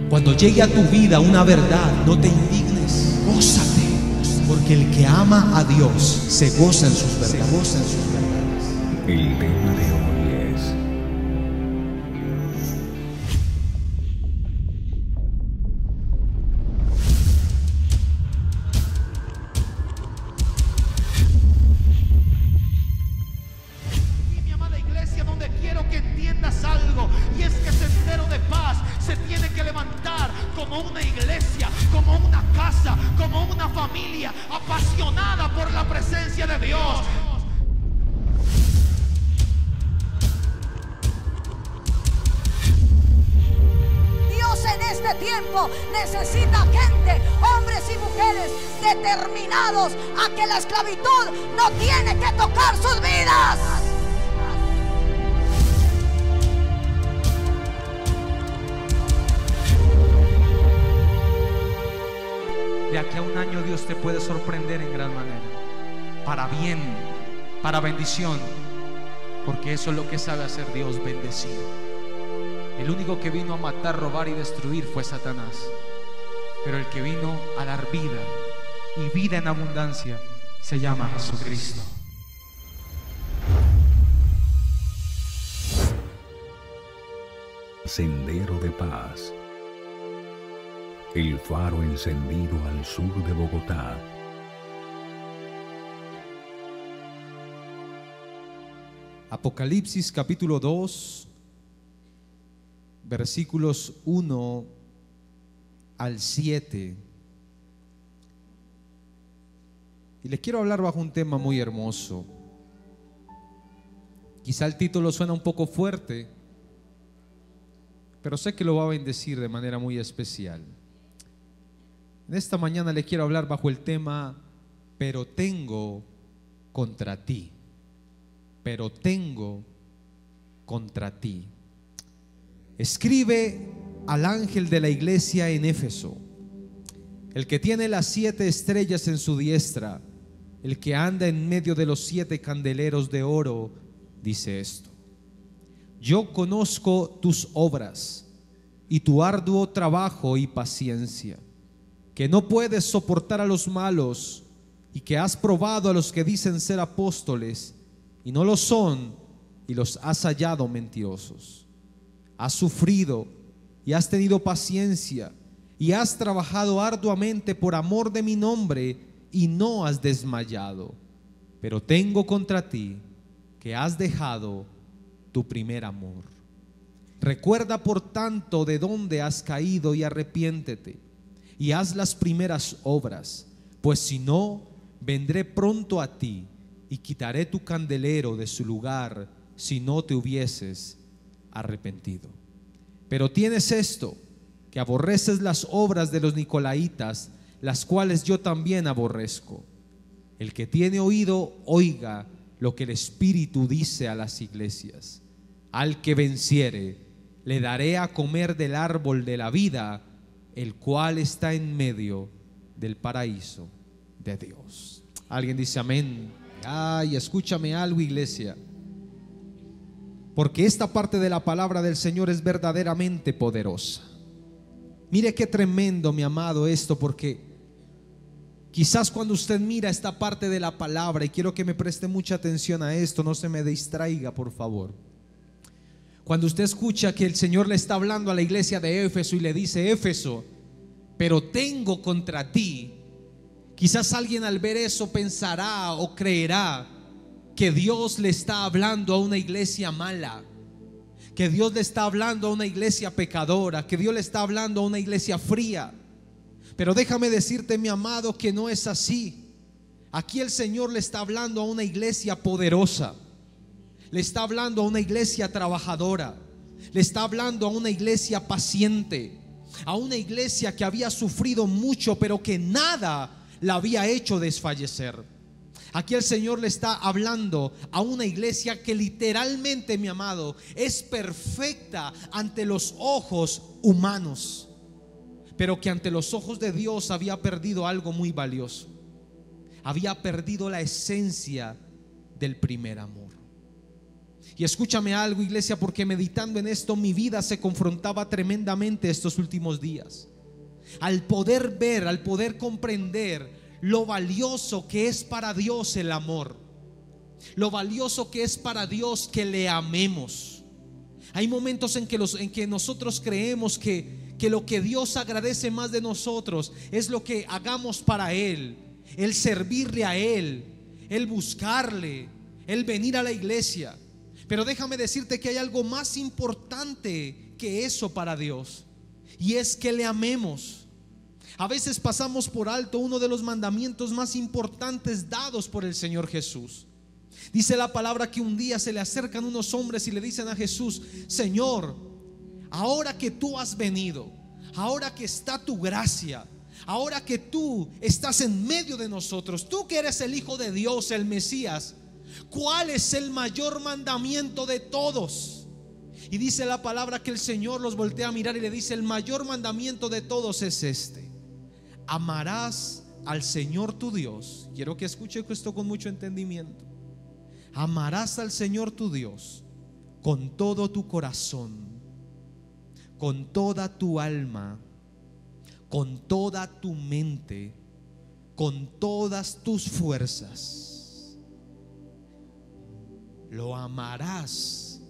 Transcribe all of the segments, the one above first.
Cuando llegue a tu vida una verdad, no te indignes, gózate, porque el que ama a Dios se goza en sus verdades. El tema de hoy es: Y mi amada iglesia, donde quiero que entiendas algo, y es que Sendero de Paz se tiene que levantar como una iglesia, como una casa, como una familia apasionada por la presencia de Dios. Dios en este tiempo necesita gente, hombres y mujeres determinados a que la esclavitud no tiene que tocar sus vidas. De aquí a un año Dios te puede sorprender en gran manera, para bien, para bendición, porque eso es lo que sabe hacer Dios, bendecir. El único que vino a matar, robar y destruir fue Satanás, pero el que vino a dar vida y vida en abundancia se llama Jesucristo. Sendero de Paz, el faro encendido al sur de Bogotá. Apocalipsis capítulo 2, versículos 1 al 7. Y les quiero hablar bajo un tema muy hermoso. Quizá el título suena un poco fuerte, pero sé que lo va a bendecir de manera muy especial. En esta mañana le quiero hablar bajo el tema: pero tengo contra ti. Pero tengo contra ti. Escribe al ángel de la iglesia en Éfeso, el que tiene las 7 estrellas en su diestra, el que anda en medio de los 7 candeleros de oro, dice esto: yo conozco tus obras y tu arduo trabajo y paciencia, que no puedes soportar a los malos, y que has probado a los que dicen ser apóstoles y no lo son, y los has hallado mentirosos. Has sufrido y has tenido paciencia, y has trabajado arduamente por amor de mi nombre, y no has desmayado. Pero tengo contra ti que has dejado tu primer amor. Recuerda por tanto de dónde has caído y arrepiéntete, y haz las primeras obras, pues si no, vendré pronto a ti y quitaré tu candelero de su lugar si no te hubieses arrepentido. Pero tienes esto, que aborreces las obras de los nicolaítas, las cuales yo también aborrezco. El que tiene oído, oiga lo que el Espíritu dice a las iglesias. Al que venciere, le daré a comer del árbol de la vida, el cual está en medio del paraíso de Dios. Alguien dice amén. Ay, escúchame algo, iglesia, porque esta parte de la palabra del Señor es verdaderamente poderosa. Mire qué tremendo, mi amado, esto, porque quizás cuando usted mira esta parte de la palabra, y quiero que me preste mucha atención a esto, no se me distraiga, por favor. Cuando usted escucha que el Señor le está hablando a la iglesia de Éfeso y le dice: Éfeso, pero tengo contra ti, quizás alguien al ver eso pensará o creerá que Dios le está hablando a una iglesia mala, que Dios le está hablando a una iglesia pecadora, que Dios le está hablando a una iglesia fría. Pero déjame decirte, mi amado, que no es así. Aquí el Señor le está hablando a una iglesia poderosa, le está hablando a una iglesia trabajadora, le está hablando a una iglesia paciente, a una iglesia que había sufrido mucho, pero que nada la había hecho desfallecer. Aquí el Señor le está hablando a una iglesia que literalmente, mi amado, es perfecta ante los ojos humanos, pero que ante los ojos de Dios había perdido algo muy valioso. Había perdido la esencia del primer amor. Y escúchame algo, iglesia, porque meditando en esto mi vida se confrontaba tremendamente estos últimos días. Al poder ver, al poder comprender lo valioso que es para Dios el amor, lo valioso que es para Dios que le amemos. Hay momentos en que nosotros creemos que lo que Dios agradece más de nosotros es lo que hagamos para Él, el servirle a Él, el buscarle, el venir a la iglesia. Pero déjame decirte que hay algo más importante que eso para Dios, y es que le amemos. A veces pasamos por alto uno de los mandamientos más importantes dados por el Señor Jesús. Dice la palabra que un día se le acercan unos hombres y le dicen a Jesús: Señor, ahora que tú has venido, ahora que está tu gracia, ahora que tú estás en medio de nosotros, tú que eres el Hijo de Dios, el Mesías, ¿cuál es el mayor mandamiento de todos? Y dice la palabra que el Señor los voltea a mirar y le dice: el mayor mandamiento de todos es este: amarás al Señor tu Dios. Quiero que escuche esto con mucho entendimiento. Amarás al Señor tu Dios con todo tu corazón, con toda tu alma, con toda tu mente, con todas tus fuerzas. Lo amarás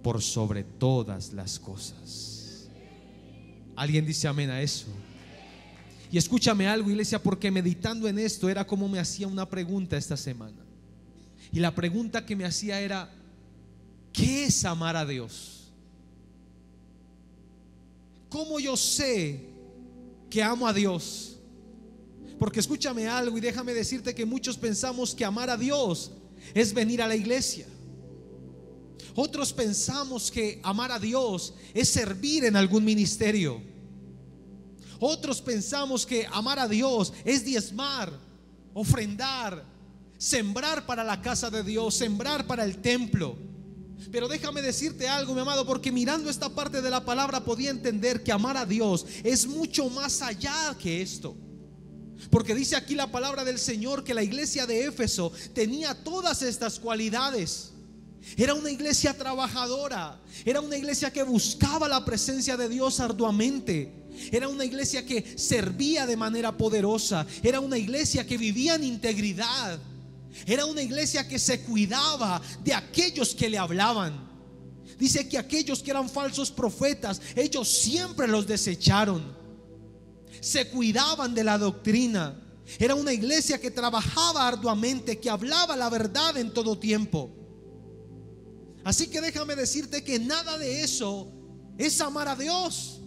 por sobre todas las cosas. ¿Alguien dice amén a eso? Y escúchame algo, iglesia, porque meditando en esto era como me hacía una pregunta esta semana. Y la pregunta que me hacía era: ¿qué es amar a Dios? ¿Cómo yo sé que amo a Dios? Porque escúchame algo y déjame decirte que muchos pensamos que amar a Dios es venir a la iglesia. Otros pensamos que amar a Dios es servir en algún ministerio. Otros pensamos que amar a Dios es diezmar, ofrendar, sembrar para la casa de Dios, sembrar para el templo. Pero déjame decirte algo, mi amado, porque mirando esta parte de la palabra podía entender que amar a Dios es mucho más allá que esto. Porque dice aquí la palabra del Señor que la iglesia de Éfeso tenía todas estas cualidades. Era una iglesia trabajadora, era una iglesia que buscaba la presencia de Dios arduamente, era una iglesia que servía de manera poderosa, era una iglesia que vivía en integridad, era una iglesia que se cuidaba de aquellos que le hablaban. Dice que aquellos que eran falsos profetas, ellos siempre los desecharon. Se cuidaban de la doctrina. Era una iglesia que trabajaba arduamente, que hablaba la verdad en todo tiempo. Así que déjame decirte que nada de eso es amar a Dios.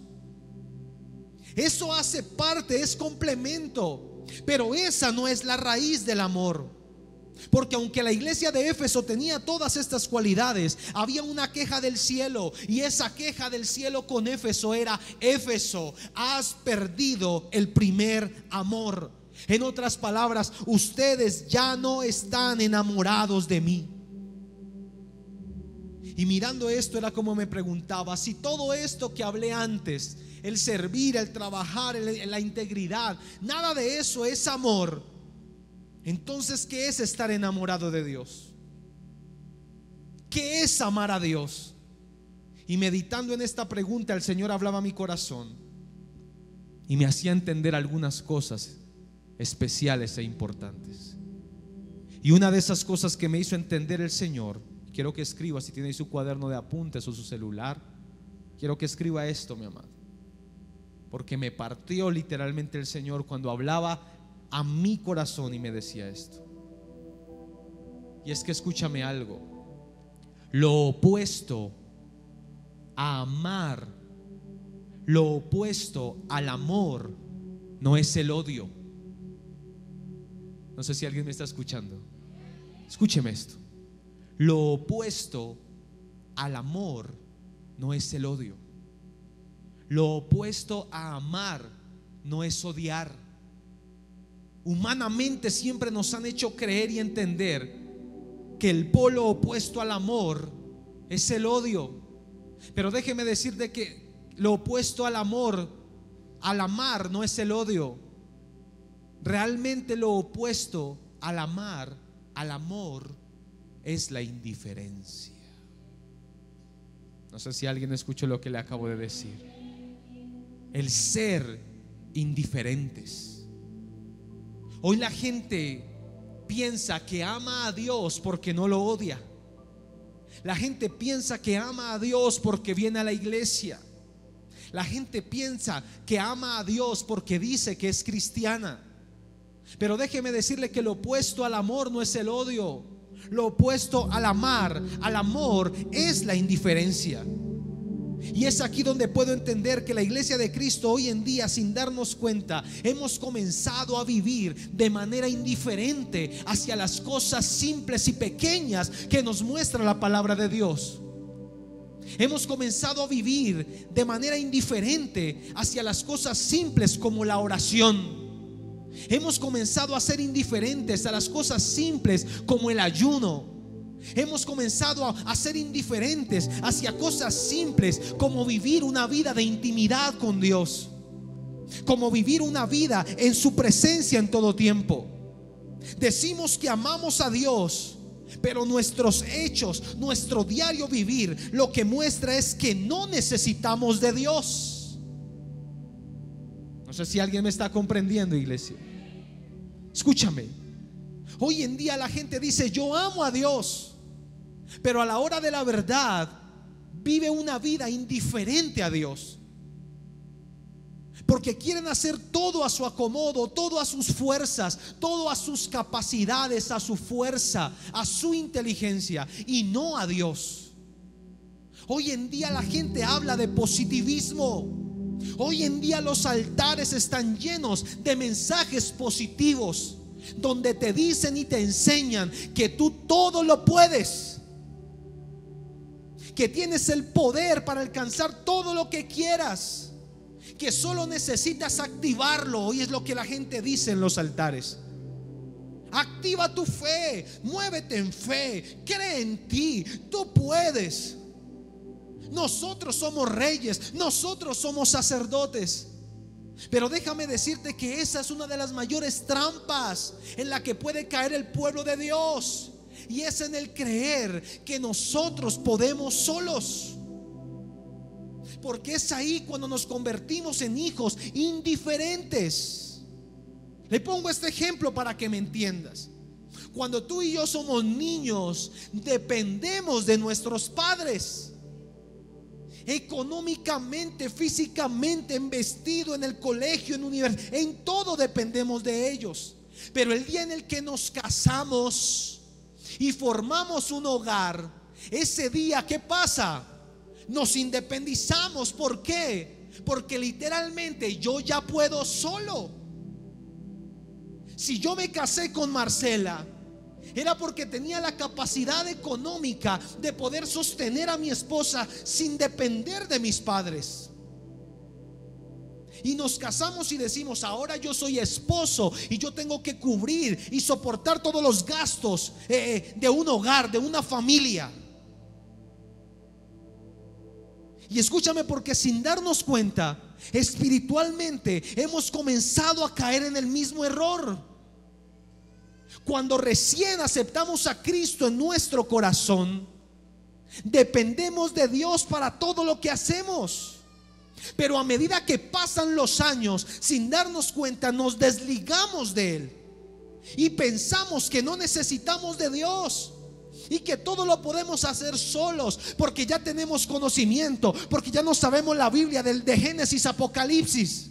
Eso hace parte, es complemento, pero esa no es la raíz del amor. Porque aunque la iglesia de Éfeso tenía todas estas cualidades, había una queja del cielo, y esa queja del cielo con Éfeso era: Éfeso, has perdido el primer amor. En otras palabras, ustedes ya no están enamorados de mí. Y mirando esto era como me preguntaba: si todo esto que hablé antes, el servir, el trabajar, la integridad, nada de eso es amor, entonces ¿qué es estar enamorado de Dios? ¿Qué es amar a Dios? Y meditando en esta pregunta, el Señor hablaba a mi corazón y me hacía entender algunas cosas especiales e importantes. Y una de esas cosas que me hizo entender el Señor, quiero que escriba, si tiene su cuaderno de apuntes o su celular, quiero que escriba esto, mi amado, porque me partió literalmente el Señor cuando hablaba a mi corazón y me decía esto. Y es que escúchame algo: lo opuesto a amar, lo opuesto al amor no es el odio. No sé si alguien me está escuchando. Escúcheme esto: lo opuesto al amor no es el odio. Lo opuesto a amar no es odiar. Humanamente siempre nos han hecho creer y entender que el polo opuesto al amor es el odio. Pero déjeme decirte que lo opuesto al amor, al amar, no es el odio. Realmente lo opuesto al amar, al amor, es la indiferencia. No sé si alguien escuchó lo que le acabo de decir. El ser indiferentes. Hoy la gente piensa que ama a Dios porque no lo odia. La gente piensa que ama a Dios porque viene a la iglesia. La gente piensa que ama a Dios porque dice que es cristiana. Pero déjeme decirle que lo opuesto al amor no es el odio. Lo opuesto al amor es la indiferencia. Y es aquí donde puedo entender que la iglesia de Cristo hoy en día, sin darnos cuenta, hemos comenzado a vivir de manera indiferente hacia las cosas simples y pequeñas que nos muestra la palabra de Dios. Hemos comenzado a vivir de manera indiferente hacia las cosas simples como la oración. Hemos comenzado a ser indiferentes a las cosas simples como el ayuno. Hemos comenzado a ser indiferentes hacia cosas simples como vivir una vida de intimidad con Dios, como vivir una vida en su presencia en todo tiempo. Decimos que amamos a Dios, pero nuestros hechos, nuestro diario vivir, lo que muestra es que no necesitamos de Dios. No sé si alguien me está comprendiendo, iglesia. Escúchame. Hoy en día la gente dice: yo amo a Dios, pero a la hora de la verdad vive una vida indiferente a Dios, porque quieren hacer todo a su acomodo, todo a sus fuerzas, todo a sus capacidades, a su fuerza, a su inteligencia, y no a Dios. Hoy en día la gente habla de positivismo. Hoy en día los altares están llenos de mensajes positivos, donde te dicen y te enseñan que tú todo lo puedes, que tienes el poder para alcanzar todo lo que quieras, que solo necesitas activarlo. Hoy es lo que la gente dice en los altares: activa tu fe, muévete en fe, cree en ti, tú puedes. Nosotros somos reyes, nosotros somos sacerdotes. Pero déjame decirte que esa es una de las mayores trampas en la que puede caer el pueblo de Dios, y es en el creer que nosotros podemos solos. Porque es ahí cuando nos convertimos en hijos indiferentes. Le pongo este ejemplo para que me entiendas. Cuando tú y yo somos niños, dependemos de nuestros padres. Económicamente, físicamente, en vestido, en el colegio, en universidad, en todo dependemos de ellos. Pero el día en el que nos casamos y formamos un hogar, ese día, ¿qué pasa? Nos independizamos. ¿Por qué? Porque literalmente yo ya puedo solo. Si yo me casé con Marcela, era porque tenía la capacidad económica de poder sostener a mi esposa sin depender de mis padres. Y nos casamos y decimos: ahora yo soy esposo y yo tengo que cubrir y soportar todos los gastos de un hogar, de una familia. Y escúchame, porque sin darnos cuenta, espiritualmente hemos comenzado a caer en el mismo error. Cuando recién aceptamos a Cristo en nuestro corazón, dependemos de Dios para todo lo que hacemos. Pero a medida que pasan los años, sin darnos cuenta, nos desligamos de Él y pensamos que no necesitamos de Dios y que todo lo podemos hacer solos, porque ya tenemos conocimiento, porque ya no sabemos la Biblia de Génesis, Apocalipsis.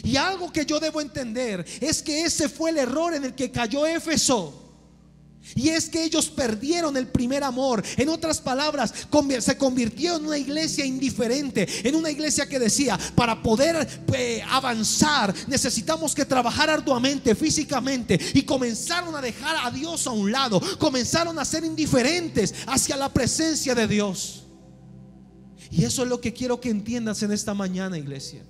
Y algo que yo debo entender es que ese fue el error en el que cayó Éfeso. Y es que ellos perdieron el primer amor. En otras palabras, se convirtió en una iglesia indiferente, en una iglesia que decía: para poder avanzar necesitamos que trabajar arduamente, físicamente. Y comenzaron a dejar a Dios a un lado, comenzaron a ser indiferentes hacia la presencia de Dios. Y eso es lo que quiero que entiendas en esta mañana, iglesia.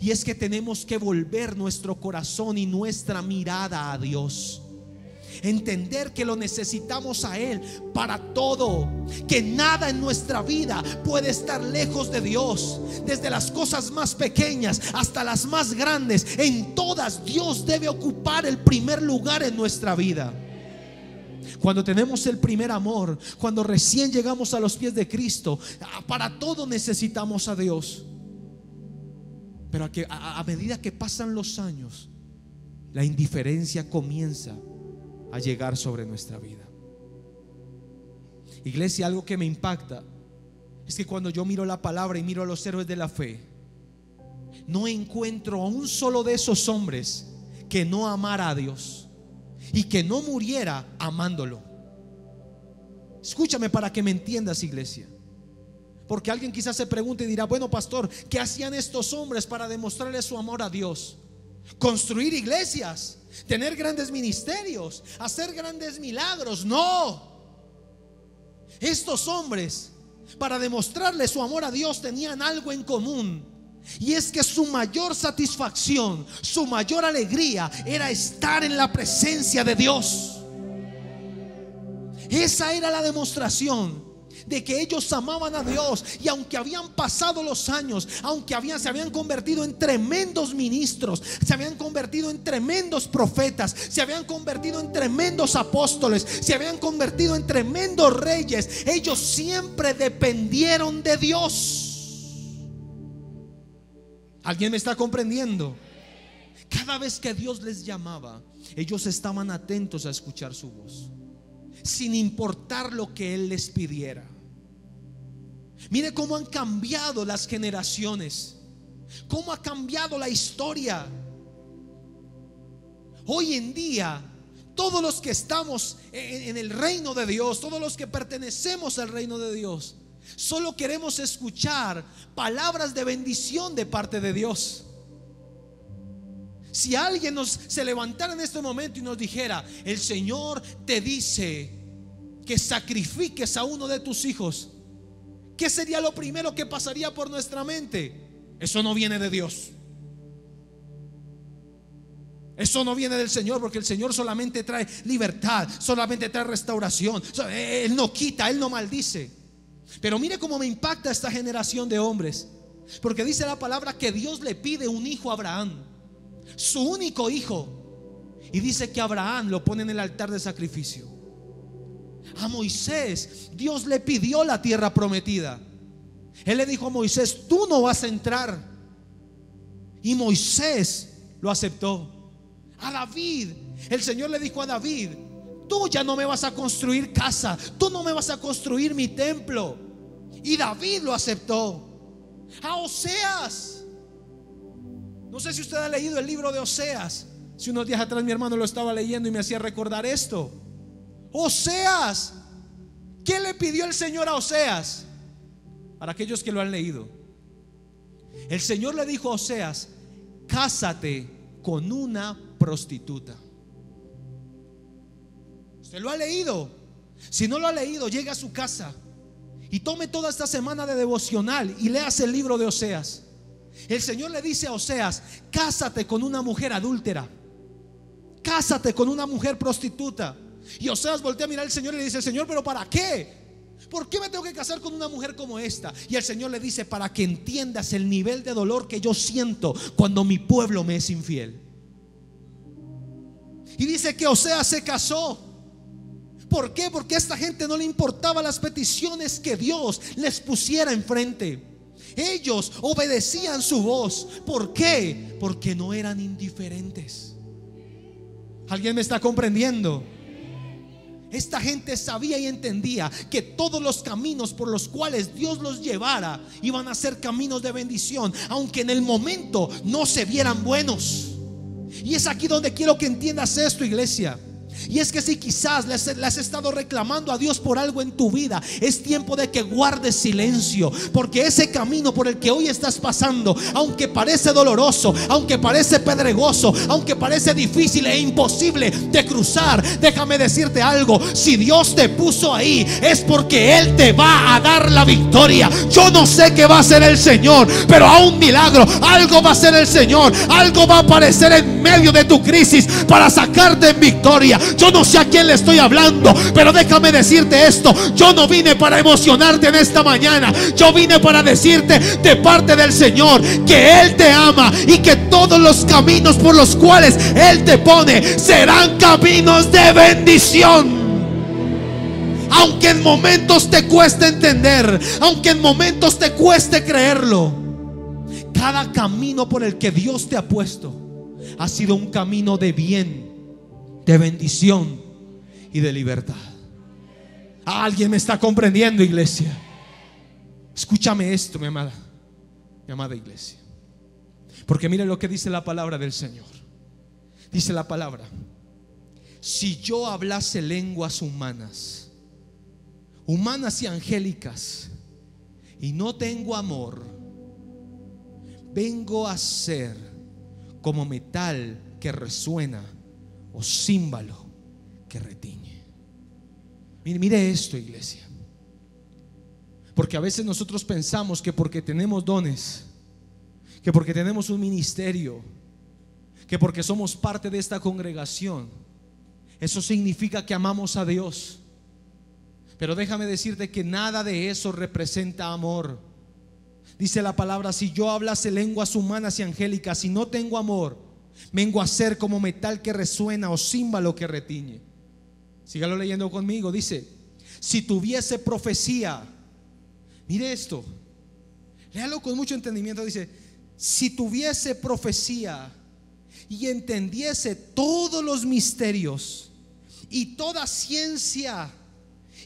Y es que tenemos que volver nuestro corazón y nuestra mirada a Dios. Entender que lo necesitamos a Él para todo, que nada en nuestra vida puede estar lejos de Dios. Desde las cosas más pequeñas hasta las más grandes, en todas Dios debe ocupar el primer lugar en nuestra vida. cuando tenemos el primer amor, cuando recién llegamos a los pies de Cristo, para todo necesitamos a Dios. Pero a medida que pasan los años, la indiferencia comienza a llegar sobre nuestra vida. Iglesia, algo que me impacta es que cuando yo miro la palabra y miro a los héroes de la fe, no encuentro a un solo de esos hombres que no amara a Dios y que no muriera amándolo. Escúchame para que me entiendas, iglesia, porque alguien quizás se pregunte y dirá: bueno, pastor, ¿qué hacían estos hombres para demostrarle su amor a Dios? Construir iglesias, tener grandes ministerios, hacer grandes milagros. No, estos hombres, para demostrarle su amor a Dios, tenían algo en común, y es que su mayor satisfacción, su mayor alegría era estar en la presencia de Dios. Esa era la demostración de que ellos amaban a Dios. Y aunque habían pasado los años, aunque se habían convertido en tremendos ministros, se habían convertido en tremendos profetas, se habían convertido en tremendos apóstoles, se habían convertido en tremendos reyes, ellos siempre dependieron de Dios. ¿Alguien me está comprendiendo? Cada vez que Dios les llamaba, ellos estaban atentos a escuchar su voz, sin importar lo que Él les pidiera. Mire cómo han cambiado las generaciones, cómo ha cambiado la historia. Hoy en día, todos los que estamos en el reino de Dios, todos los que pertenecemos al reino de Dios, solo queremos escuchar palabras de bendición de parte de Dios. Si alguien se levantara en este momento y nos dijera: el Señor te dice que sacrifiques a uno de tus hijos, ¿qué sería lo primero que pasaría por nuestra mente? Eso no viene de Dios. Eso no viene del Señor, porque el Señor solamente trae libertad, solamente trae restauración. Él no quita, Él no maldice. Pero mire cómo me impacta esta generación de hombres, porque dice la palabra que Dios le pide un hijo a Abraham, su único hijo, y dice que Abraham lo pone en el altar de sacrificio. A Moisés Dios le pidió la tierra prometida. Él le dijo a Moisés: tú no vas a entrar, y Moisés lo aceptó. A David, el Señor le dijo a David: tú ya no me vas a construir casa, tú no me vas a construir mi templo, y David lo aceptó. A Oseas, no sé si usted ha leído el libro de Oseas. Si unos días atrás mi hermano lo estaba leyendo y me hacía recordar esto. Oseas, ¿qué le pidió el Señor a Oseas? Para aquellos que lo han leído, el Señor le dijo a Oseas: cásate con una prostituta. ¿Usted lo ha leído? Si no lo ha leído, llegue a su casa y tome toda esta semana de devocional y leas el libro de Oseas. El Señor le dice a Oseas: cásate con una mujer adúltera, cásate con una mujer prostituta. Y Oseas voltea a mirar al Señor y le dice: Señor, ¿pero para qué? ¿Por qué me tengo que casar con una mujer como esta? Y el Señor le dice: para que entiendas el nivel de dolor que yo siento cuando mi pueblo me es infiel. Y dice que Oseas se casó. ¿Por qué? Porque a esta gente no le importaba las peticiones que Dios les pusiera enfrente. Ellos obedecían su voz. ¿Por qué? Porque no eran indiferentes. ¿Alguien me está comprendiendo? Esta gente sabía y entendía que todos los caminos por los cuales Dios los llevara iban a ser caminos de bendición, aunque en el momento no se vieran buenos. Y es aquí donde quiero que entiendas esto, iglesia. Y es que si quizás le has estado reclamando a Dios por algo en tu vida, es tiempo de que guardes silencio, porque ese camino por el que hoy estás pasando, aunque parece doloroso, aunque parece pedregoso, aunque parece difícil e imposible de cruzar, déjame decirte algo: si Dios te puso ahí, es porque Él te va a dar la victoria. Yo no sé qué va a hacer el Señor, pero a un milagro, algo va a hacer el Señor, algo va a aparecer en medio de tu crisis para sacarte en victoria. Yo no sé a quién le estoy hablando, pero déjame decirte esto: yo no vine para emocionarte en esta mañana. Yo vine para decirte de parte del Señor que Él te ama y que todos los caminos por los cuales Él te pone serán caminos de bendición. Aunque en momentos te cueste entender, aunque en momentos te cueste creerlo, cada camino por el que Dios te ha puesto ha sido un camino de bien, de bendición y de libertad. Alguien me está comprendiendo, iglesia. Escúchame esto, mi amada iglesia. Porque mire lo que dice la palabra del Señor. Dice la palabra: si yo hablase lenguas humanas y angélicas, y no tengo amor, vengo a ser como metal que resuena o címbalo que retiñe. Mire esto, iglesia. Porque a veces nosotros pensamos que porque tenemos dones, que porque tenemos un ministerio, que porque somos parte de esta congregación, eso significa que amamos a Dios. Pero déjame decirte que nada de eso representa amor. Dice la palabra: si yo hablase lenguas humanas y angélicas y no tengo amor, vengo a ser como metal que resuena o címbalo que retiñe. Sígalo leyendo conmigo. Dice: si tuviese profecía. Mire esto, léalo con mucho entendimiento. Dice: si tuviese profecía y entendiese todos los misterios y toda ciencia,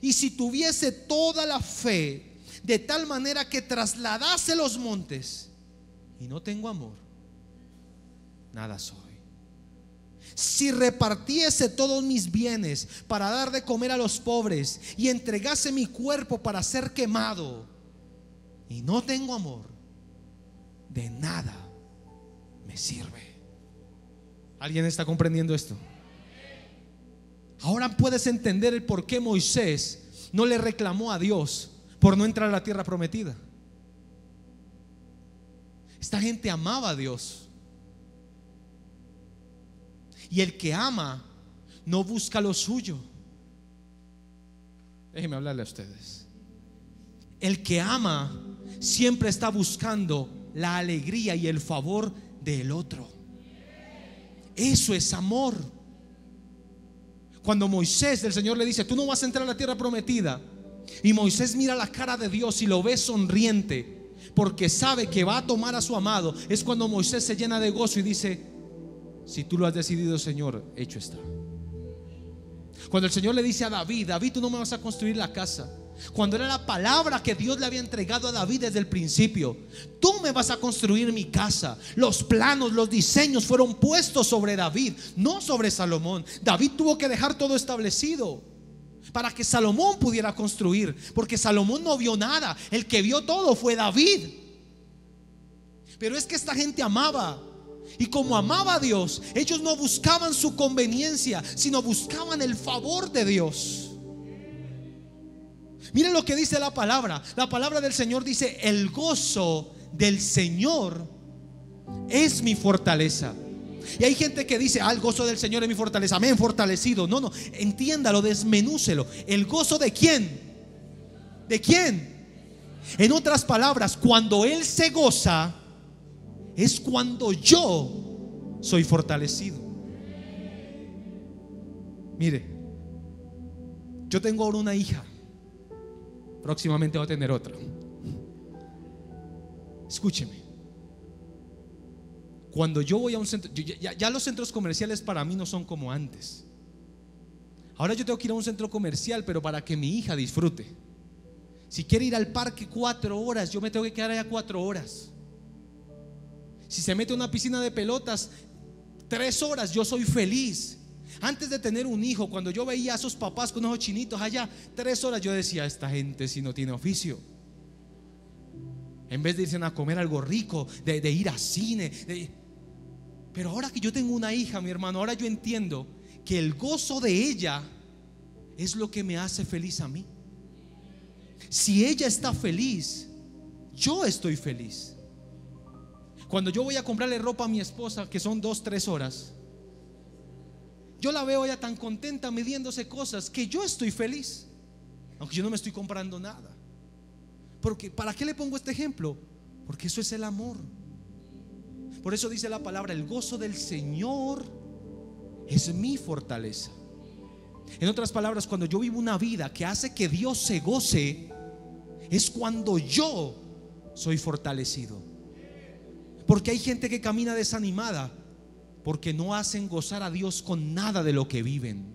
y si tuviese toda la fe, de tal manera que trasladase los montes, y no tengo amor, nada soy. Si repartiese todos mis bienes para dar de comer a los pobres, y entregase mi cuerpo para ser quemado, y no tengo amor, de nada me sirve. ¿Alguien está comprendiendo esto? Ahora puedes entender el por qué Moisés no le reclamó a Dios por no entrar a la tierra prometida. Esta gente amaba a Dios. Y el que ama no busca lo suyo. Déjenme hablarle a ustedes. El que ama siempre está buscando la alegría y el favor del otro. Eso es amor. Cuando Moisés, el Señor le dice: tú no vas a entrar a la tierra prometida, y Moisés mira la cara de Dios y lo ve sonriente porque sabe que va a tomar a su amado, es cuando Moisés se llena de gozo y dice: si tú lo has decidido, Señor, hecho está. Cuando el Señor le dice a David: David, tú no me vas a construir la casa, cuando era la palabra que Dios le había entregado a David desde el principio: tú me vas a construir mi casa. Los planos, los diseños fueron puestos sobre David, no sobre Salomón. David tuvo que dejar todo establecido para que Salomón pudiera construir, porque Salomón no vio nada, el que vio todo fue David. Pero es que esta gente amaba, y como amaba a Dios, ellos no buscaban su conveniencia, sino buscaban el favor de Dios. Miren lo que dice la palabra. La palabra del Señor dice: el gozo del Señor es mi fortaleza. Y hay gente que dice: el gozo del Señor es mi fortaleza, me han fortalecido. No, entiéndalo, desmenúcelo. ¿El gozo de quién? ¿De quién? En otras palabras, cuando Él se goza, es cuando yo soy fortalecido. Mire, yo tengo ahora una hija, próximamente voy a tener otra. Escúcheme. Cuando yo voy a un centro, ya los centros comerciales para mí no son como antes. Ahora yo tengo que ir a un centro comercial, pero para que mi hija disfrute. Si quiere ir al parque 4 horas, yo me tengo que quedar allá 4 horas. Si se mete a una piscina de pelotas 3 horas, yo soy feliz. Antes de tener un hijo, cuando yo veía a esos papás con esos chinitos allá 3 horas, yo decía: esta gente si no tiene oficio. En vez de irse a comer algo rico, de ir a cine. Pero ahora que yo tengo una hija, mi hermano, ahora yo entiendo que el gozo de ella es lo que me hace feliz a mí. Si ella está feliz, yo estoy feliz. Cuando yo voy a comprarle ropa a mi esposa, que son 2-3 horas, yo la veo ella tan contenta midiéndose cosas que yo estoy feliz, aunque yo no me estoy comprando nada. Porque, ¿para qué le pongo este ejemplo? Porque eso es el amor. Por eso dice la palabra: el gozo del Señor es mi fortaleza. En otras palabras, cuando yo vivo una vida que hace que Dios se goce, es cuando yo soy fortalecido. Porque hay gente que camina desanimada porque no hacen gozar a Dios con nada de lo que viven.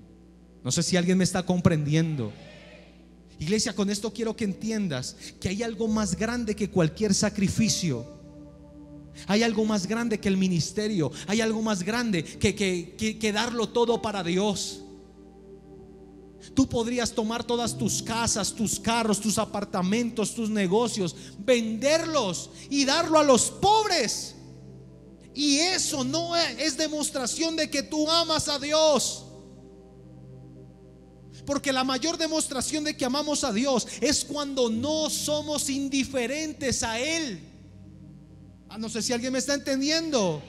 No sé si alguien me está comprendiendo. Iglesia, con esto quiero que entiendas que hay algo más grande que cualquier sacrificio. Hay algo más grande que el ministerio. Hay algo más grande que darlo todo para Dios. Tú podrías tomar todas tus casas, tus carros, tus apartamentos, tus negocios, venderlos y darlo a los pobres. Y eso no es demostración de que tú amas a Dios. Porque la mayor demostración de que amamos a Dios es cuando no somos indiferentes a Él. No sé si alguien me está entendiendo.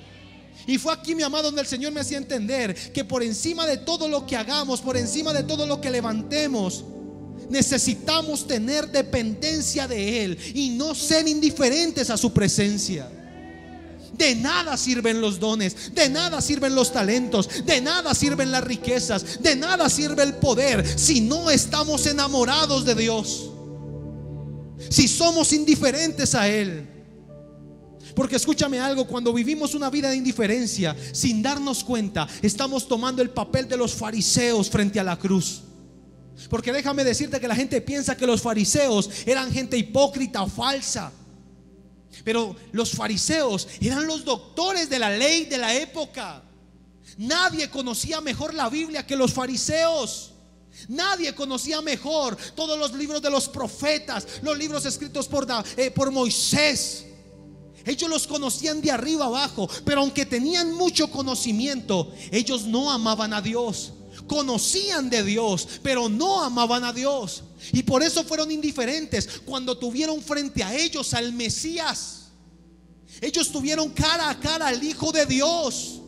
Y fue aquí, mi amado, donde el Señor me hacía entender que por encima de todo lo que hagamos, por encima de todo lo que levantemos, necesitamos tener dependencia de Él y no ser indiferentes a su presencia. De nada sirven los dones, de nada sirven los talentos, de nada sirven las riquezas, de nada sirve el poder si no estamos enamorados de Dios, si somos indiferentes a Él. Porque escúchame algo, cuando vivimos una vida de indiferencia, sin darnos cuenta, estamos tomando el papel de los fariseos frente a la cruz. Porque déjame decirte que la gente piensa que los fariseos eran gente hipócrita o falsa. Pero los fariseos eran los doctores de la ley de la época. Nadie conocía mejor la Biblia que los fariseos. Nadie conocía mejor todos los libros de los profetas, los libros escritos por Moisés. Ellos los conocían de arriba abajo. Pero aunque tenían mucho conocimiento, ellos no amaban a Dios. Conocían de Dios, pero no amaban a Dios. Y por eso fueron indiferentes cuando tuvieron frente a ellos al Mesías. Ellos tuvieron cara a cara al Hijo de Dios.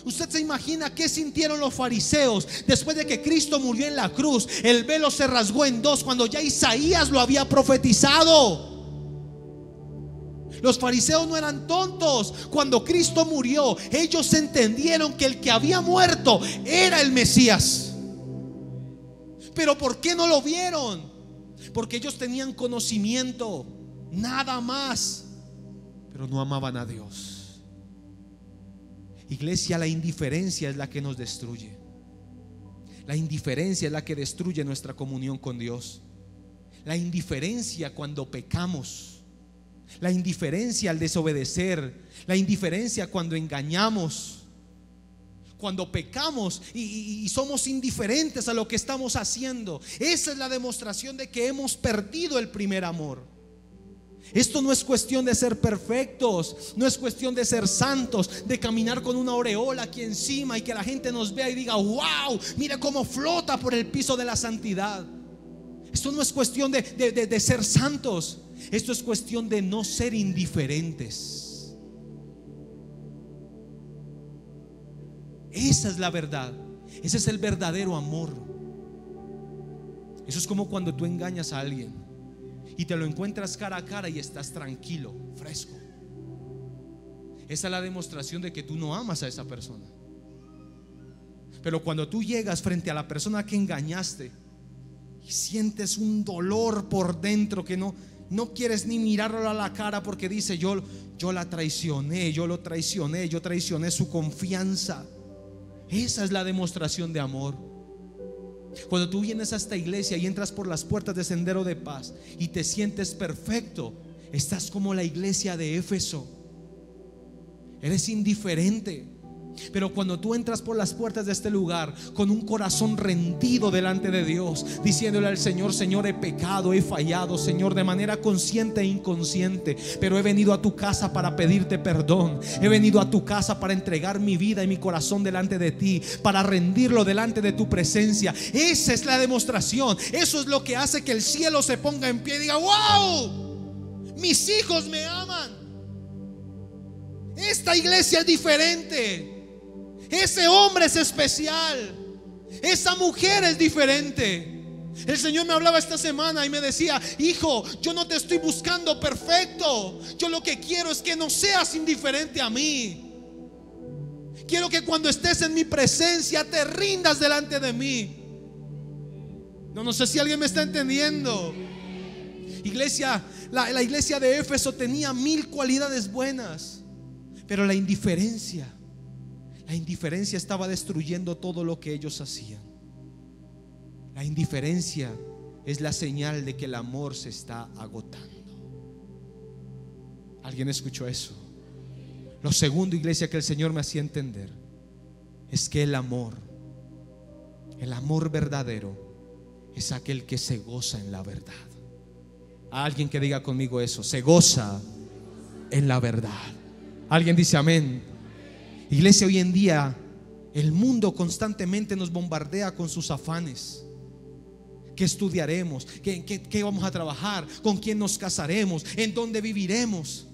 Usted se imagina qué sintieron los fariseos después de que Cristo murió en la cruz. El velo se rasgó en dos cuando ya Isaías lo había profetizado. Los fariseos no eran tontos. Cuando Cristo murió, ellos entendieron que el que había muerto era el Mesías. Pero ¿por qué no lo vieron? Porque ellos tenían conocimiento, nada más, pero no amaban a Dios. Iglesia, la indiferencia es la que nos destruye. La indiferencia es la que destruye nuestra comunión con Dios. La indiferencia cuando pecamos, la indiferencia al desobedecer, la indiferencia cuando engañamos, cuando pecamos y somos indiferentes a lo que estamos haciendo. Esa es la demostración de que hemos perdido el primer amor. Esto no es cuestión de ser perfectos, no es cuestión de ser santos, de caminar con una aureola aquí encima y que la gente nos vea y diga: wow, mira cómo flota por el piso de la santidad. Esto no es cuestión de ser santos. Esto es cuestión de no ser indiferentes. Esa es la verdad. Ese es el verdadero amor. Eso es como cuando tú engañas a alguien y te lo encuentras cara a cara y estás tranquilo, fresco. Esa es la demostración de que tú no amas a esa persona. Pero cuando tú llegas frente a la persona que engañaste y sientes un dolor por dentro que no quieres ni mirarlo a la cara, porque dice: yo la traicioné, yo lo traicioné, yo traicioné su confianza. Esa es la demostración de amor. Cuando tú vienes a esta iglesia y entras por las puertas de Sendero de Paz y te sientes perfecto, estás como la iglesia de Éfeso. Eres indiferente. Pero cuando tú entras por las puertas de este lugar con un corazón rendido delante de Dios, diciéndole al Señor: Señor, he pecado, he fallado, Señor, de manera consciente e inconsciente, pero he venido a tu casa para pedirte perdón. He venido a tu casa para entregar mi vida y mi corazón delante de ti, para rendirlo delante de tu presencia. Esa es la demostración. Eso es lo que hace que el cielo se ponga en pie y diga: wow, mis hijos me aman. Esta iglesia es diferente. Ese hombre es especial. Esa mujer es diferente. El Señor me hablaba esta semana y me decía: hijo, yo no te estoy buscando perfecto. Yo lo que quiero es que no seas indiferente a mí. Quiero que cuando estés en mi presencia te rindas delante de mí. No sé si alguien me está entendiendo. Iglesia, la iglesia de Éfeso tenía 1000 cualidades buenas, pero la indiferencia estaba destruyendo todo lo que ellos hacían. La indiferencia es la señal de que el amor se está agotando. ¿Alguien escuchó eso? Lo segundo, iglesia, que el Señor me hacía entender es que el amor verdadero es aquel que se goza en la verdad. Alguien que diga conmigo eso: se goza en la verdad. Alguien dice amén. Iglesia, hoy en día el mundo constantemente nos bombardea con sus afanes. ¿Qué estudiaremos? ¿Qué vamos a trabajar? ¿Con quién nos casaremos? ¿En dónde viviremos?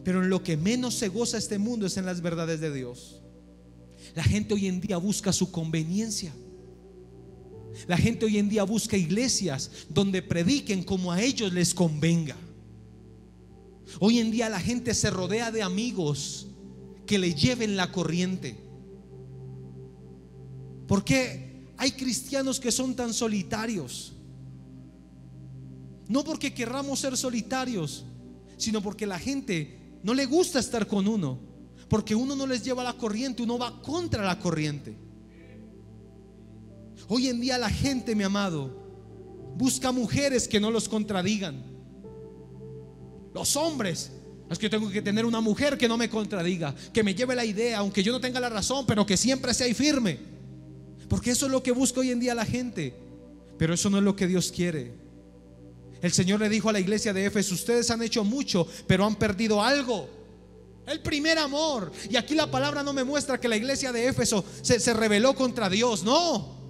Pero en lo que menos se goza este mundo es en las verdades de Dios. La gente hoy en día busca su conveniencia. La gente hoy en día busca iglesias donde prediquen como a ellos les convenga. Hoy en día la gente se rodea de amigos que le lleven la corriente. ¿Por qué hay cristianos que son tan solitarios? No porque querramos ser solitarios, sino porque la gente no le gusta estar con uno, porque uno no les lleva la corriente, uno va contra la corriente. Hoy en día la gente, mi amado, busca mujeres que no los contradigan. Los hombres: es que yo tengo que tener una mujer que no me contradiga, que me lleve la idea, aunque yo no tenga la razón, pero que siempre sea ahí firme. Porque eso es lo que busca hoy en día la gente. Pero eso no es lo que Dios quiere. El Señor le dijo a la iglesia de Éfeso: ustedes han hecho mucho, pero han perdido algo: el primer amor. Y aquí la palabra no me muestra que la iglesia de Éfeso se rebeló contra Dios. No.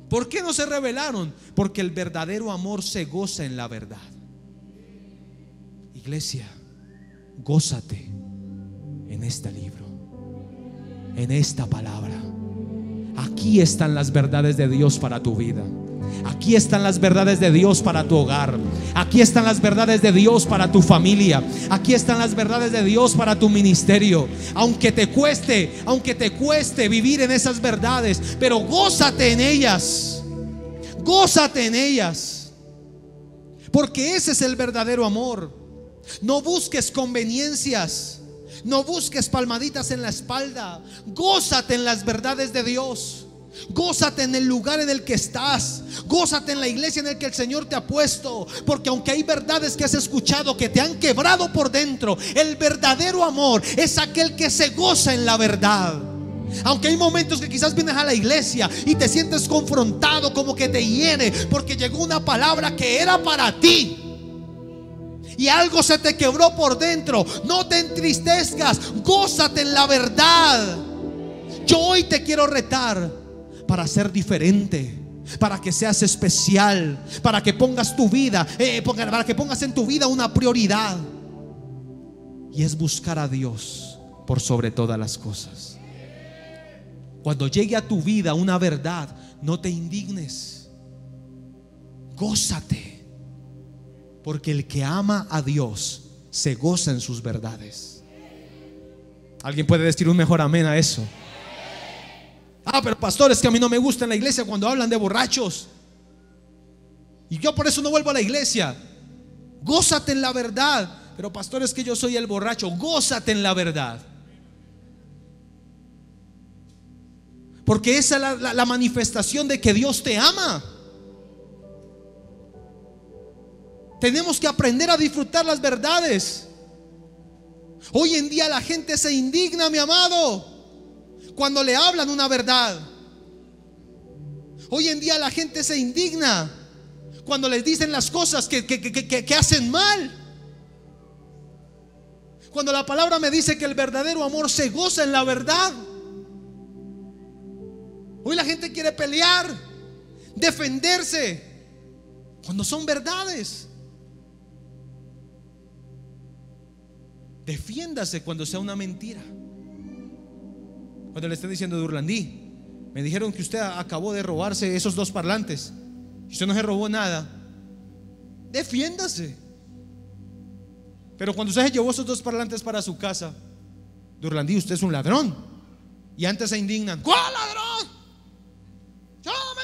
¿Por qué no se rebelaron? Porque el verdadero amor se goza en la verdad. Iglesia, gózate en este libro, en esta palabra. Aquí están las verdades de Dios para tu vida. Aquí están las verdades de Dios para tu hogar. Aquí están las verdades de Dios para tu familia. Aquí están las verdades de Dios para tu ministerio. Aunque te cueste vivir en esas verdades, pero gózate en ellas. Gózate en ellas. Porque ese es el verdadero amor. No busques conveniencias. No busques palmaditas en la espalda. Gózate en las verdades de Dios. Gózate en el lugar en el que estás. Gózate en la iglesia en el que el Señor te ha puesto. Porque aunque hay verdades que has escuchado que te han quebrado por dentro, el verdadero amor es aquel que se goza en la verdad. Aunque hay momentos que quizás vienes a la iglesia y te sientes confrontado, como que te hiere, porque llegó una palabra que era para ti y algo se te quebró por dentro. No te entristezcas, gózate en la verdad. Yo hoy te quiero retar para ser diferente, para que seas especial, para que pongas tu vida, para que pongas en tu vida una prioridad, y es buscar a Dios por sobre todas las cosas. Cuando llegue a tu vida una verdad, no te indignes, gózate, porque el que ama a Dios se goza en sus verdades. ¿Alguien puede decir un mejor amén a eso? Pero pastor, es que a mí no me gusta en la iglesia cuando hablan de borrachos, y yo por eso no vuelvo a la iglesia. Gózate en la verdad. Pero pastor, es que yo soy el borracho. Gózate en la verdad, porque esa es la manifestación de que Dios te ama. Tenemos que aprender a disfrutar las verdades. Hoy en día la gente se indigna, mi amado, cuando le hablan una verdad. Hoy en día la gente se indigna cuando les dicen las cosas que hacen mal. Cuando la palabra me dice que el verdadero amor se goza en la verdad. Hoy la gente quiere pelear, defenderse, cuando son verdades. Defiéndase cuando sea una mentira. Cuando le estén diciendo: Durlandí, me dijeron que usted acabó de robarse esos 2 parlantes, y usted no se robó nada. Defiéndase. Pero cuando usted se llevó esos 2 parlantes para su casa: Durlandí, usted es un ladrón. Y antes se indignan: ¿cuál ladrón? Yo no me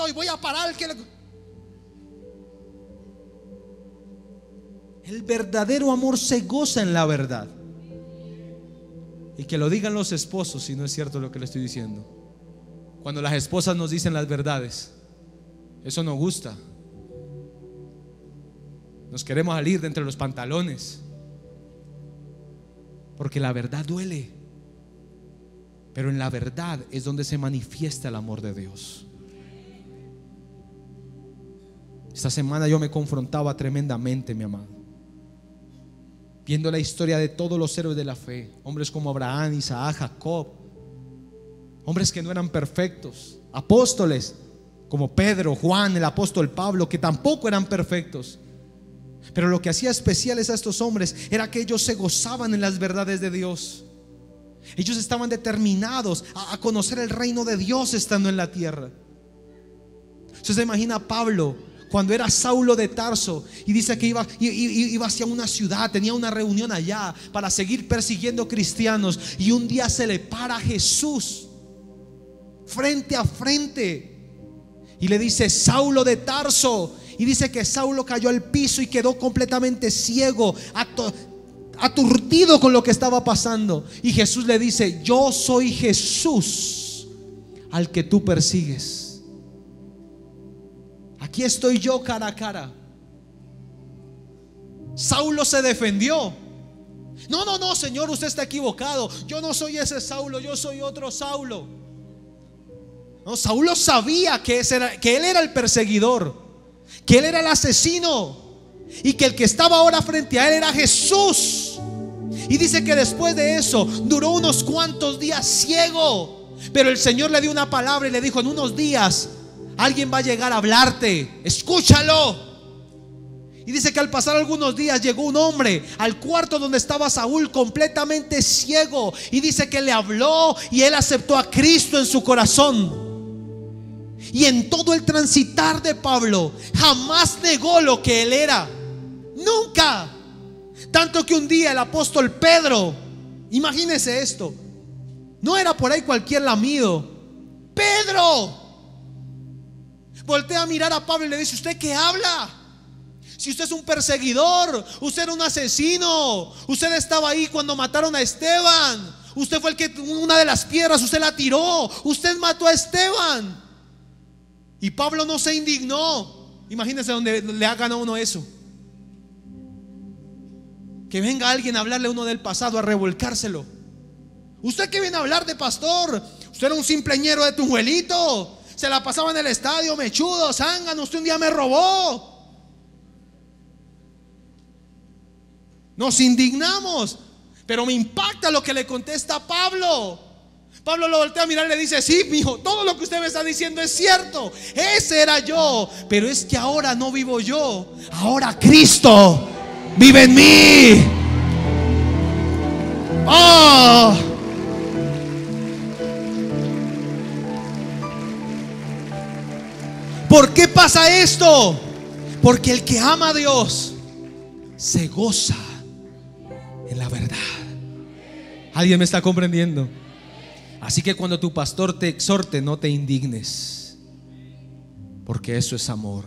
y voy a parar El verdadero amor se goza en la verdad. Y que lo digan los esposos si no es cierto lo que le estoy diciendo. Cuando las esposas nos dicen las verdades, eso nos gusta. Nos queremos salir de entre los pantalones, porque la verdad duele. Pero en la verdad es donde se manifiesta el amor de Dios. Esta semana yo me confrontaba tremendamente, mi amado, viendo la historia de todos los héroes de la fe, hombres como Abraham, Isaac, Jacob, hombres que no eran perfectos, apóstoles como Pedro, Juan, el apóstol Pablo, que tampoco eran perfectos. Pero lo que hacía especiales a estos hombres era que ellos se gozaban en las verdades de Dios. Ellos estaban determinados a conocer el reino de Dios estando en la tierra. Usted se imagina a Pablo cuando era Saulo de Tarso y dice que iba hacia una ciudad, tenía una reunión allá para seguir persiguiendo cristianos, y un día se le para a Jesús frente a frente y le dice: Saulo de Tarso. Y dice que Saulo cayó al piso y quedó completamente ciego, aturdido con lo que estaba pasando. Y Jesús le dice: yo soy Jesús al que tú persigues. Aquí estoy yo cara a cara. Saulo se defendió. No, Señor, usted está equivocado. Yo no soy ese Saulo, yo soy otro Saulo. No, Saulo sabía que él era el perseguidor, que él era el asesino, y que el que estaba ahora frente a él era Jesús. Y dice que después de eso duró unos cuantos días ciego, pero el Señor le dio una palabra y le dijo: en unos días alguien va a llegar a hablarte, escúchalo. Y dice que al pasar algunos días llegó un hombre al cuarto donde estaba Saúl completamente ciego, y dice que le habló y él aceptó a Cristo en su corazón. Y en todo el transitar de Pablo jamás negó lo que él era, nunca. Tanto que un día el apóstol Pedro, imagínese esto, no era por ahí cualquier lamido, Pedro voltea a mirar a Pablo y le dice: ¿usted qué habla? Si usted es un perseguidor, usted era un asesino, usted estaba ahí cuando mataron a Esteban, usted fue el que una de las piedras usted la tiró, usted mató a Esteban. Y Pablo no se indignó. Imagínense donde le hagan a uno eso, que venga alguien a hablarle a uno del pasado, a revolcárselo. ¿Usted qué viene a hablar de pastor? Usted era un simpleñero de Tunjuelito, se la pasaba en el estadio, mechudo, zángano, usted un día me robó. Nos indignamos, pero me impacta lo que le contesta Pablo. Pablo lo voltea a mirar y le dice: sí, mijo, todo lo que usted me está diciendo es cierto. Ese era yo, pero es que ahora no vivo yo, ahora Cristo vive en mí. Oh. ¿Por qué pasa esto? Porque el que ama a Dios se goza en la verdad. ¿Alguien me está comprendiendo? Así que cuando tu pastor te exhorte, no te indignes, porque eso es amor.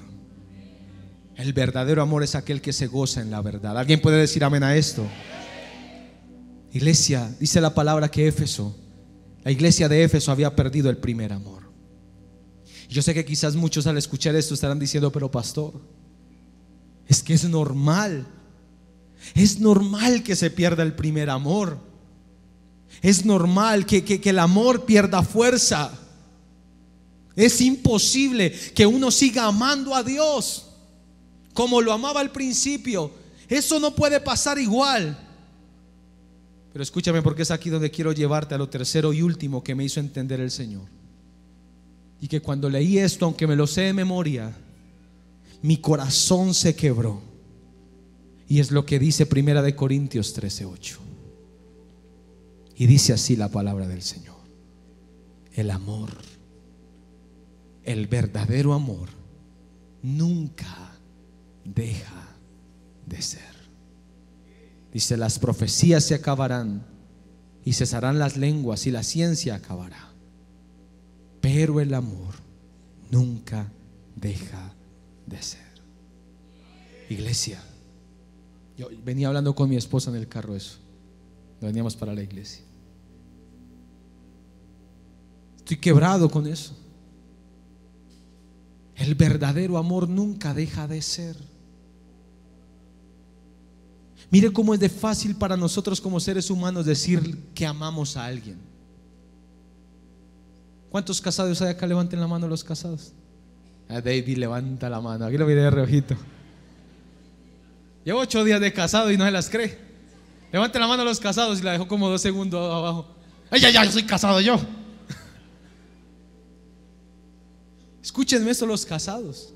El verdadero amor es aquel que se goza en la verdad. ¿Alguien puede decir amén a esto? Iglesia, dice la palabra que la iglesia de Éfeso había perdido el primer amor. Yo sé que quizás muchos al escuchar esto estarán diciendo: pero pastor, es que es normal que se pierda el primer amor. Es normal que el amor pierda fuerza. Es imposible que uno siga amando a Dios como lo amaba al principio. Eso no puede pasar igual. Pero escúchame, porque es aquí donde quiero llevarte a lo tercero y último que me hizo entender el Señor. Y que cuando leí esto, aunque me lo sé de memoria, mi corazón se quebró. Y es lo que dice 1 Corintios 13:8. Y dice así la palabra del Señor: el amor, el verdadero amor, nunca deja de ser. Dice: las profecías se acabarán y cesarán las lenguas y la ciencia acabará, pero el amor nunca deja de ser. Iglesia, yo venía hablando con mi esposa en el carro eso, veníamos para la iglesia. Estoy quebrado con eso. El verdadero amor nunca deja de ser. Mire cómo es de fácil para nosotros como seres humanos decir que amamos a alguien. ¿Cuántos casados hay acá? Levanten la mano los casados. David levanta la mano, aquí lo miré de reojito. Llevo 8 días de casado y no se las cree. Levanten la mano los casados y la dejó como 2 segundos abajo. ¡Ay, ya, yo soy casado yo! Escúchenme esto los casados,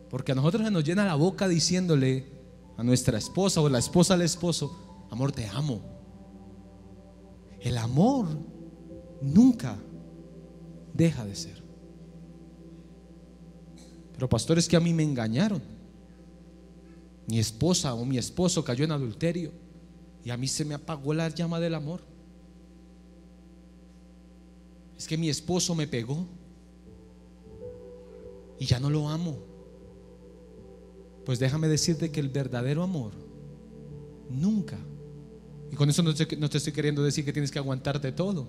porque a nosotros se nos llena la boca diciéndole a nuestra esposa o la esposa al esposo: amor, te amo. El amor nunca deja de ser. Pero pastor, es que a mí me engañaron. Mi esposa o mi esposo cayó en adulterio y a mí se me apagó la llama del amor. Es que mi esposo me pegó y ya no lo amo. Pues déjame decirte que el verdadero amor nunca, y con eso no te estoy queriendo decir que tienes que aguantarte todo,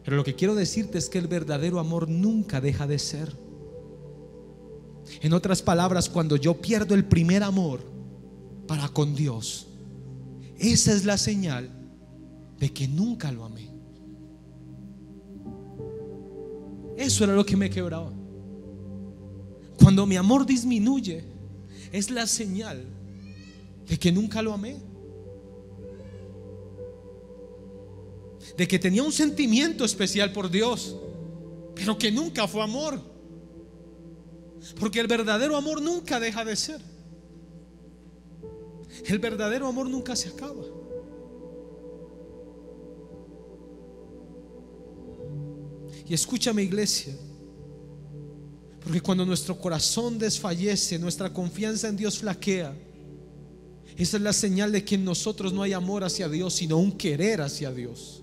pero lo que quiero decirte es que el verdadero amor nunca deja de ser. En otras palabras, cuando yo pierdo el primer amor para con Dios, esa es la señal de que nunca lo amé. Eso era lo que me quebraba. Cuando mi amor disminuye, es la señal de que nunca lo amé, de que tenía un sentimiento especial por Dios, pero que nunca fue amor. Porque el verdadero amor nunca deja de ser. El verdadero amor nunca se acaba. Y escúchame, iglesia, porque cuando nuestro corazón desfallece, nuestra confianza en Dios flaquea, esa es la señal de que en nosotros no hay amor hacia Dios, sino un querer hacia Dios.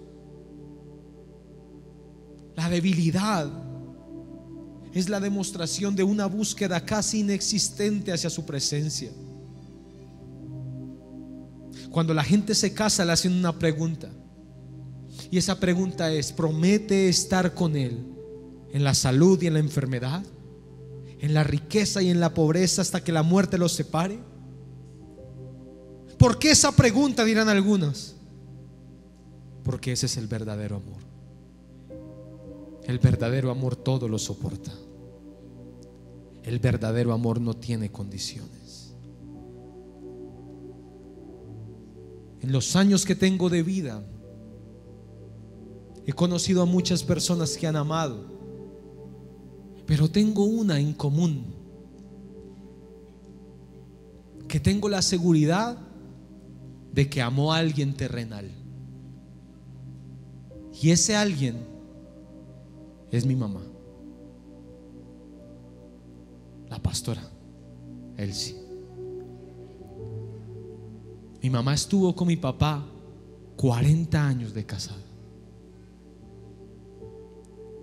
La debilidad es la demostración de una búsqueda casi inexistente hacia su presencia. Cuando la gente se casa, le hacen una pregunta, y esa pregunta es: ¿promete estar con Él en la salud y en la enfermedad, en la riqueza y en la pobreza, hasta que la muerte los separe? ¿Por qué esa pregunta?, dirán algunos. Porque ese es el verdadero amor. El verdadero amor todo lo soporta. El verdadero amor no tiene condiciones. En los años que tengo de vida, he conocido a muchas personas que han amado, pero tengo una en común: que tengo la seguridad de que amó a alguien terrenal, y ese alguien es mi mamá, la pastora Elsie. Mi mamá estuvo con mi papá 40 años de casada,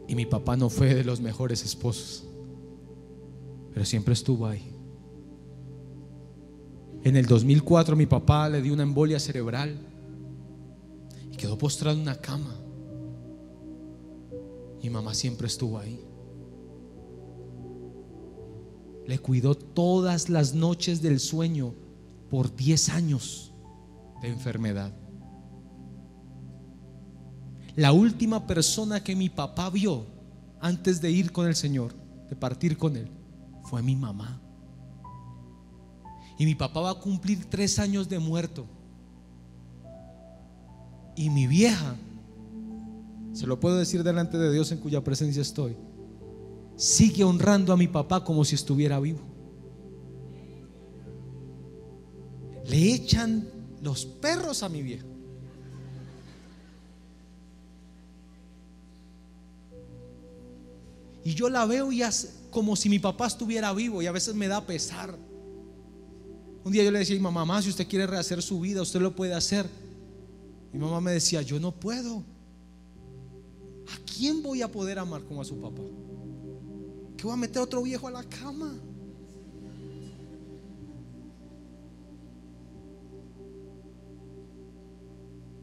y mi papá no fue de los mejores esposos, pero siempre estuvo ahí. En el 2004 mi papá le dio una embolia cerebral y quedó postrado en una cama. Mi mamá siempre estuvo ahí. Le cuidó todas las noches del sueño por 10 años de enfermedad. La última persona que mi papá vio antes de ir con el Señor, de partir con Él, fue mi mamá. Y mi papá va a cumplir 3 años de muerto. Y mi vieja, se lo puedo decir delante de Dios en cuya presencia estoy, sigue honrando a mi papá como si estuviera vivo. Le echan los perros a mi vieja. Y yo la veo y hace como si mi papá estuviera vivo, y a veces me da pesar. Un día yo le decía a mi mamá: mamá, si usted quiere rehacer su vida, usted lo puede hacer. Mi mamá me decía: yo no puedo. ¿A quién voy a poder amar como a su papá? ¿Que voy a meter a otro viejo a la cama?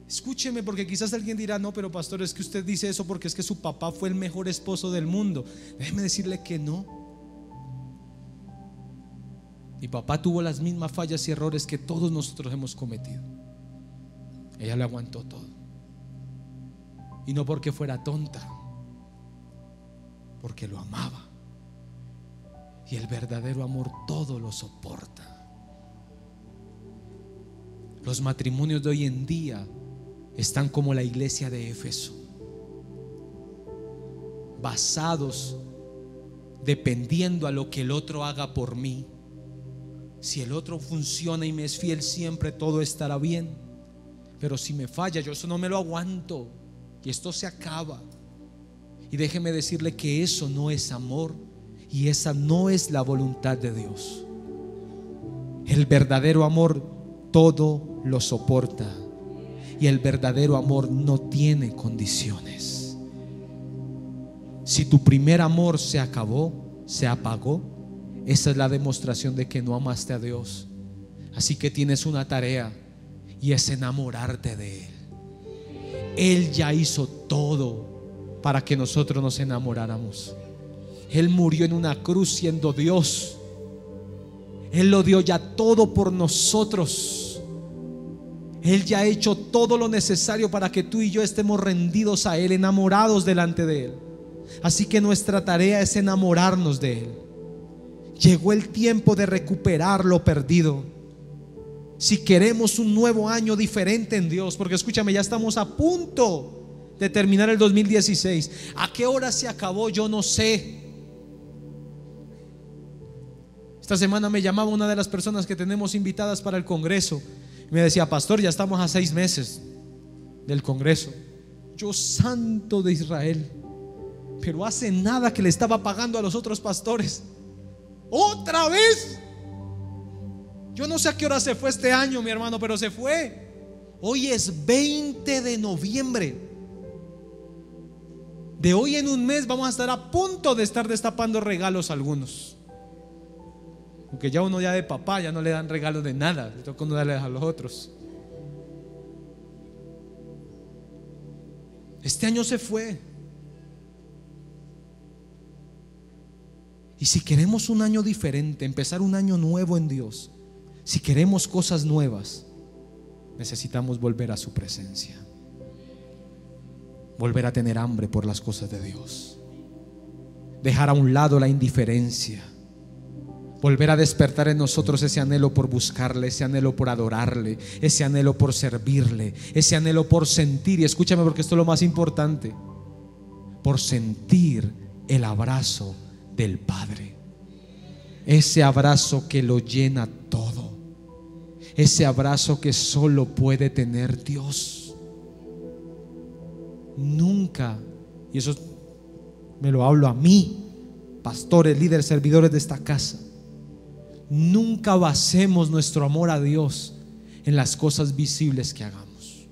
Escúcheme, porque quizás alguien dirá: no, pero pastor, es que usted dice eso porque es que su papá fue el mejor esposo del mundo. Déjeme decirle que no. Mi papá tuvo las mismas fallas y errores que todos nosotros hemos cometido. Ella le aguantó todo. Y no porque fuera tonta, porque lo amaba. Y el verdadero amor todo lo soporta. Los matrimonios de hoy en día están como la iglesia de Éfeso, basados dependiendo a lo que el otro haga por mí. Si el otro funciona y me es fiel siempre, todo estará bien. Pero si me falla, yo eso no me lo aguanto y esto se acaba. Y déjeme decirle que eso no es amor y esa no es la voluntad de Dios. El verdadero amor todo lo soporta. Y el verdadero amor no tiene condiciones. Si tu primer amor se acabó, se apagó, esa es la demostración de que no amaste a Dios. Así que tienes una tarea, y es enamorarte de Él. Él ya hizo todo para que nosotros nos enamoráramos. Él murió en una cruz siendo Dios. Él lo dio ya todo por nosotros. Él ya ha hecho todo lo necesario para que tú y yo estemos rendidos a Él, enamorados delante de Él. Así que nuestra tarea es enamorarnos de Él. Llegó el tiempo de recuperar lo perdido. Si queremos un nuevo año diferente en Dios, porque escúchame, ya estamos a punto de terminar el 2016. ¿A qué hora se acabó? Yo no sé. Esta semana me llamaba una de las personas que tenemos invitadas para el Congreso. Me decía: pastor, ya estamos a 6 meses del Congreso. Yo, santo de Israel, pero hace nada que le estaba pagando a los otros pastores. ¿Otra vez? Yo no sé a qué hora se fue este año, mi hermano, pero se fue. Hoy es 20 de noviembre. De hoy en un mes vamos a estar a punto de estar destapando regalos a algunos. Porque ya uno ya de papá ya no le dan regalos de nada, le toca uno darles a los otros. Este año se fue. Y si queremos un año diferente, empezar un año nuevo en Dios, si queremos cosas nuevas, necesitamos volver a su presencia. Volver a tener hambre por las cosas de Dios. Dejar a un lado la indiferencia. Volver a despertar en nosotros ese anhelo por buscarle, ese anhelo por adorarle, ese anhelo por servirle, ese anhelo por sentir, y escúchame porque esto es lo más importante, por sentir el abrazo del Padre. Ese abrazo que lo llena todo. Ese abrazo que solo puede tener Dios. Nunca, y eso me lo hablo a mí, pastores, líderes, servidores de esta casa, nunca basemos nuestro amor a Dios en las cosas visibles que hagamos.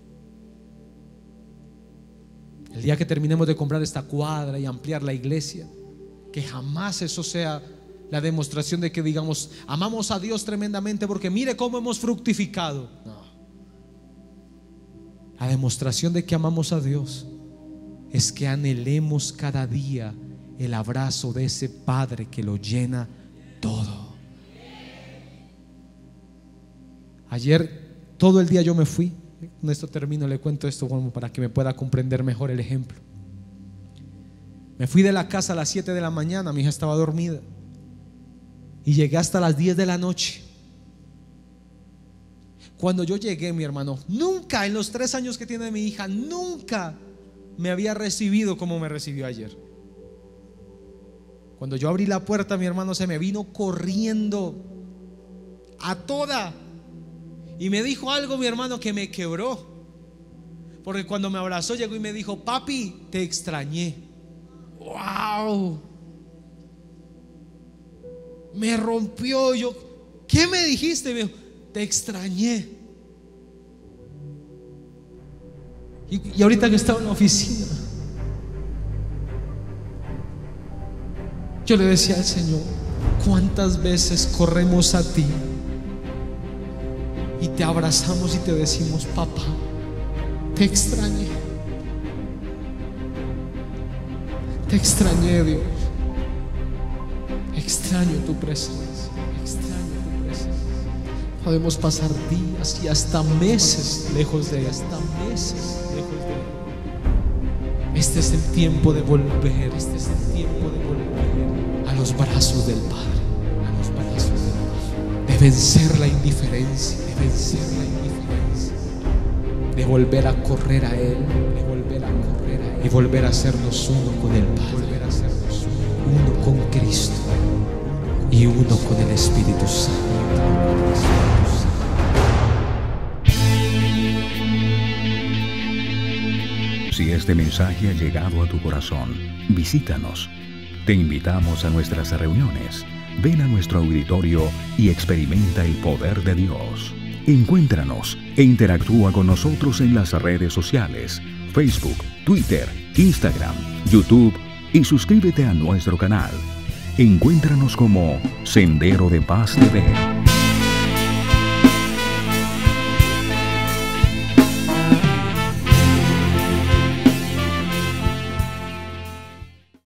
El día que terminemos de comprar esta cuadra y ampliar la iglesia, que jamás eso sea la demostración de que digamos: amamos a Dios tremendamente porque mire cómo hemos fructificado. No. La demostración de que amamos a Dios es que anhelemos cada día el abrazo de ese Padre que lo llena todo. Ayer todo el día yo me fui. Con esto termino, le cuento esto como para que me pueda comprender mejor el ejemplo. Me fui de la casa a las 7 de la mañana, mi hija estaba dormida, y llegué hasta las 10 de la noche. Cuando yo llegué, mi hermano, nunca en los 3 años que tiene mi hija, nunca me había recibido como me recibió ayer. Cuando yo abrí la puerta, mi hermano se me vino corriendo a toda y me dijo algo, mi hermano, que me quebró. Porque cuando me abrazó, llegó y me dijo: papi, te extrañé. ¡Wow! Me rompió. Yo, ¿qué me dijiste? Me dijo: te extrañé. Y ahorita que estaba en la oficina, Yo le decía al Señor, ¿cuántas veces corremos a ti y te abrazamos y te decimos, papá, te extrañé? Te extrañé, Dios. Extraño tu presencia. Extraño tu presencia. Podemos pasar días y hasta meses lejos de Él. Hasta meses lejos de Él. Este es el tiempo de volver. Este es el tiempo de volver a los brazos del Padre. A los brazos del Padre. De vencer la indiferencia. De vencer la indiferencia. De volver a correr a Él. De volver a correr a Él. Y volver a hacernos uno con el Padre. Volver a hacernos uno con Cristo. Y uno con el Espíritu Santo. Si este mensaje ha llegado a tu corazón, visítanos. Te invitamos a nuestras reuniones. Ven a nuestro auditorio y experimenta el poder de Dios. Encuéntranos e interactúa con nosotros en las redes sociales, Facebook, Twitter, Instagram, YouTube y suscríbete a nuestro canal. Encuéntranos como Sendero de Paz TV.